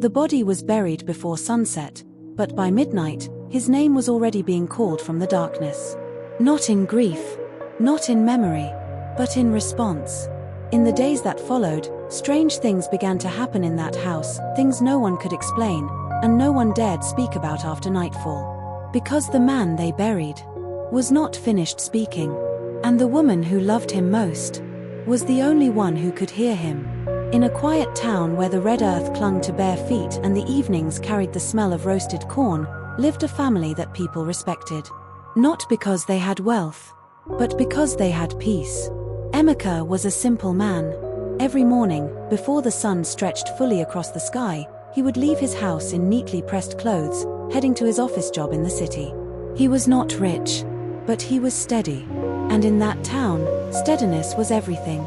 The body was buried before sunset, but by midnight, his name was already being called from the darkness. Not in grief, not in memory, but in response. In the days that followed, strange things began to happen in that house, things no one could explain, and no one dared speak about after nightfall. Because the man they buried was not finished speaking, and the woman who loved him most was the only one who could hear him. In a quiet town where the red earth clung to bare feet and the evenings carried the smell of roasted corn, lived a family that people respected. Not because they had wealth, but because they had peace. Emeka was a simple man. Every morning, before the sun stretched fully across the sky, he would leave his house in neatly pressed clothes, heading to his office job in the city. He was not rich, but he was steady. And in that town, steadiness was everything.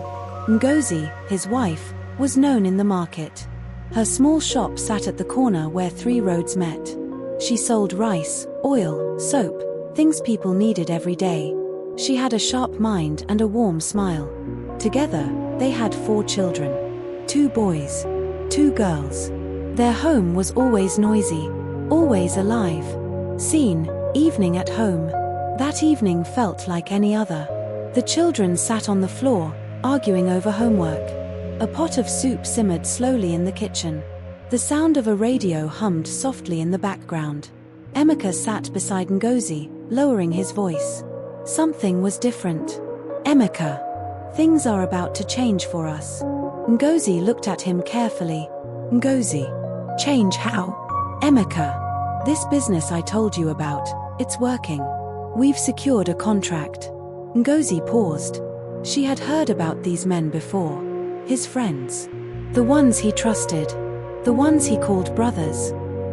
Ngozi, his wife, was known in the market. Her small shop sat at the corner where 3 roads met. She sold rice, oil, soap, things people needed every day. She had a sharp mind and a warm smile. Together, they had 4 children. 2 boys, 2 girls. Their home was always noisy, always alive. Scene, evening at home. That evening felt like any other. The children sat on the floor, arguing over homework. A pot of soup simmered slowly in the kitchen. The sound of a radio hummed softly in the background. Emeka sat beside Ngozi, lowering his voice. Something was different. Emeka, things are about to change for us. Ngozi looked at him carefully. Ngozi, change how? Emeka, this business I told you about, it's working. We've secured a contract. Ngozi paused. She had heard about these men before. His friends. The ones he trusted. The ones he called brothers.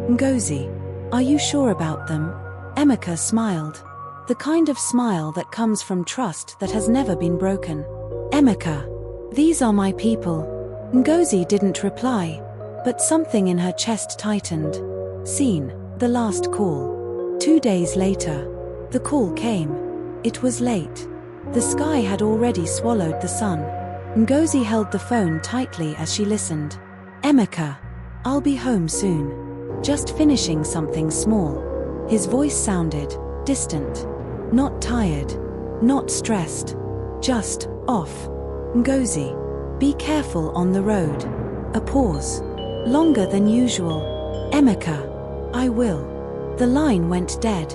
Ngozi, are you sure about them? Emeka smiled. The kind of smile that comes from trust that has never been broken. Emeka, these are my people. Ngozi didn't reply, but something in her chest tightened. Scene, the last call. 2 days later. The call came. It was late. The sky had already swallowed the sun. Ngozi held the phone tightly as she listened. Emeka, I'll be home soon. Just finishing something small. His voice sounded distant. Not tired. Not stressed. Just off. Ngozi, be careful on the road. A pause. Longer than usual. Emeka, I will. The line went dead.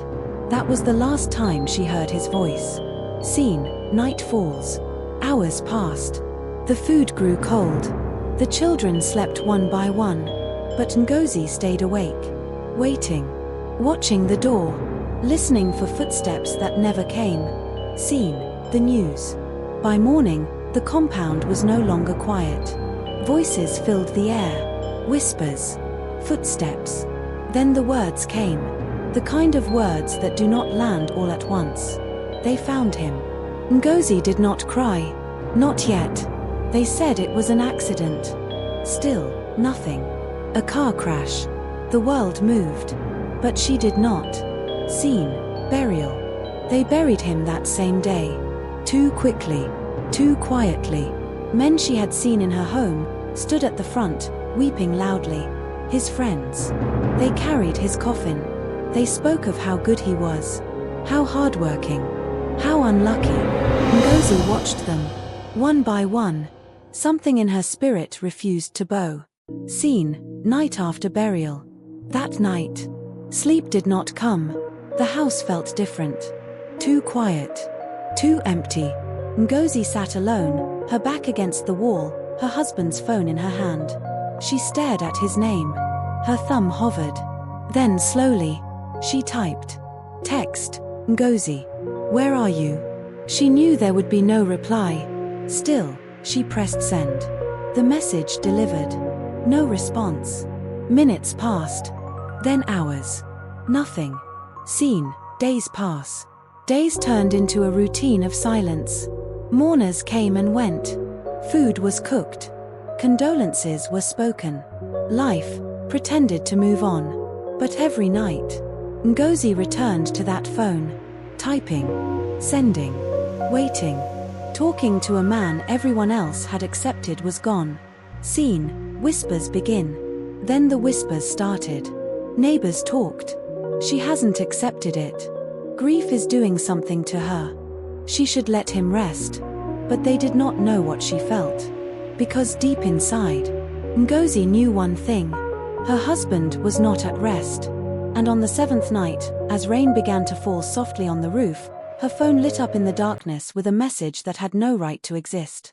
That was the last time she heard his voice. Scene, night falls. Hours passed. The food grew cold. The children slept one by one. But Ngozi stayed awake. Waiting. Watching the door. Listening for footsteps that never came. Scene, the news. By morning, the compound was no longer quiet. Voices filled the air. Whispers. Footsteps. Then the words came. The kind of words that do not land all at once. They found him. Ngozi did not cry. Not yet. They said it was an accident. Still, nothing. A car crash. The world moved. But she did not. Scene, burial. They buried him that same day. Too quickly. Too quietly. Men she had seen in her home stood at the front, weeping loudly. His friends. They carried his coffin. They spoke of how good he was. How hardworking. How unlucky. Ngozi watched them. One by one. Something in her spirit refused to bow. Scene, night after burial. That night. Sleep did not come. The house felt different. Too quiet. Too empty. Ngozi sat alone, her back against the wall, her husband's phone in her hand. She stared at his name. Her thumb hovered. Then slowly, she typed. Text, Ngozi. Where are you? She knew there would be no reply. Still, she pressed send. The message delivered. No response. Minutes passed. Then hours. Nothing. Scene, days pass. Days turned into a routine of silence. Mourners came and went. Food was cooked. Condolences were spoken. Life pretended to move on. But every night, Ngozi returned to that phone. Typing. Sending. Waiting. Talking to a man everyone else had accepted was gone. Scene, whispers begin. Then the whispers started. Neighbors talked. She hasn't accepted it. Grief is doing something to her. She should let him rest. But they did not know what she felt. Because deep inside, Ngozi knew one thing. Her husband was not at rest. And on the 7th night, as rain began to fall softly on the roof, her phone lit up in the darkness with a message that had no right to exist.